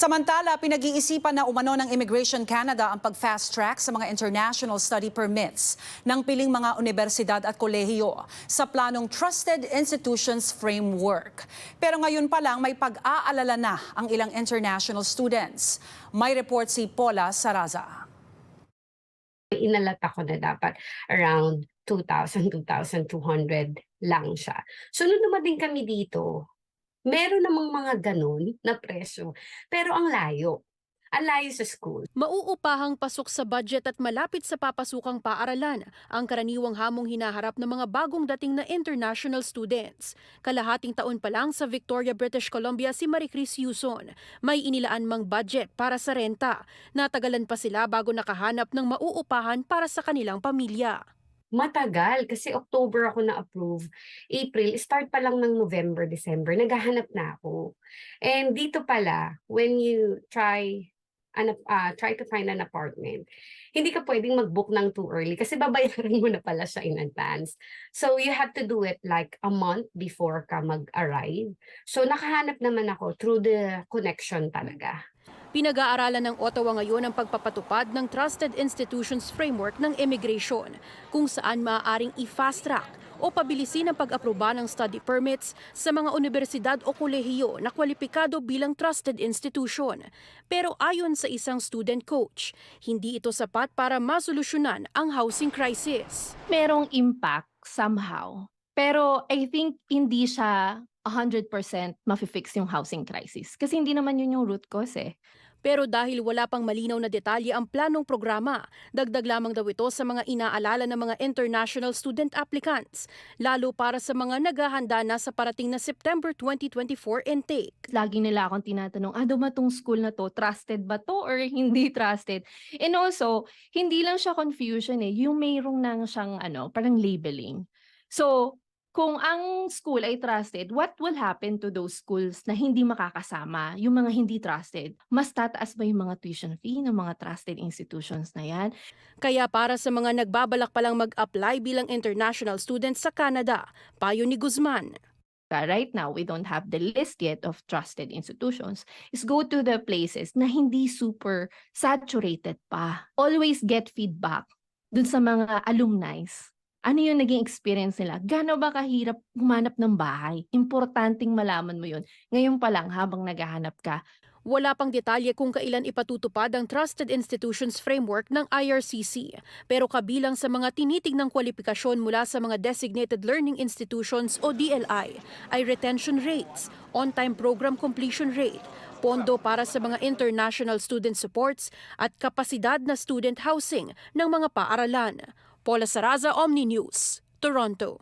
Samantala, pinag-iisipan na umano ng Immigration Canada ang pag-fast track sa mga international study permits ng piling mga universidad at kolehiyo sa planong Trusted Institutions Framework. Pero ngayon pa lang may pag-aalala na ang ilang international students. May report si Paula Saraza. Inalata ko na dapat around 2,000, 2,200 lang siya. So nung dumating kami dito, meron namang mga ganun na presyo, pero ang layo. Ang layo sa school. Mauupahang pasok sa budget at malapit sa papasukang paaralan ang karaniwang hamong hinaharap ng mga bagong dating na international students. Kalahating taon pa lang sa Victoria, British Columbia si Marie Chris Yuson. May inilaan mang budget para sa renta. Natagalan pa sila bago nakahanap ng mauupahan para sa kanilang pamilya. Matagal kasi October ako na-approve. April, start pa lang ng November, December, naghahanap na ako. And dito pala, when you try to find an apartment, hindi ka pwedeng mag-book ng too early kasi babayaran mo na pala siya in advance. So you have to do it like a month before ka mag-arrive. So nakahanap naman ako through the connection talaga. Pinag-aaralan ng Ottawa ngayon ang pagpapatupad ng Trusted Institutions Framework ng Immigration, kung saan maaaring i-fast track o pabilisin ang pag-aproba ng study permits sa mga universidad o kolehiyo na kwalipikado bilang trusted institution. Pero ayon sa isang student coach, hindi ito sapat para masolusyonan ang housing crisis. Merong impact somehow, pero I think hindi siya 100% mafi-fix yung housing crisis. Kasi hindi naman yun yung root cause eh. Pero dahil wala pang malinaw na detalye ang planong programa, dagdag lamang daw ito sa mga inaalala ng mga international student applicants, lalo para sa mga naghahanda na sa parating na September 2024 intake. Lagi nila akong tinatanong, ba tong school na to, trusted ba to or hindi trusted? And also, hindi lang siya confusion eh, yung mayroong nang siyang parang labeling. So, kung ang school ay trusted, what will happen to those schools na hindi makakasama, yung mga hindi trusted? Mas tataas ba yung mga tuition fee ng mga trusted institutions na yan? Kaya para sa mga nagbabalak palang mag-apply bilang international students sa Canada, payo ni Guzman. Right now, we don't have the list yet of trusted institutions, is go to the places na hindi super saturated pa. Always get feedback dun sa mga alumni. Ano yung naging experience nila? Gaano ba kahirap humanap ng bahay? Importanteng malaman mo yun. Ngayon pa lang habang naghahanap ka. Wala pang detalye kung kailan ipatutupad ang Trusted Institutions Framework ng IRCC, pero kabilang sa mga tinitignang kwalifikasyon mula sa mga Designated Learning Institutions o DLI ay retention rates, on-time program completion rate, pondo para sa mga international student supports at kapasidad na student housing ng mga paaralan. Paula Saraza, Omni News, Toronto.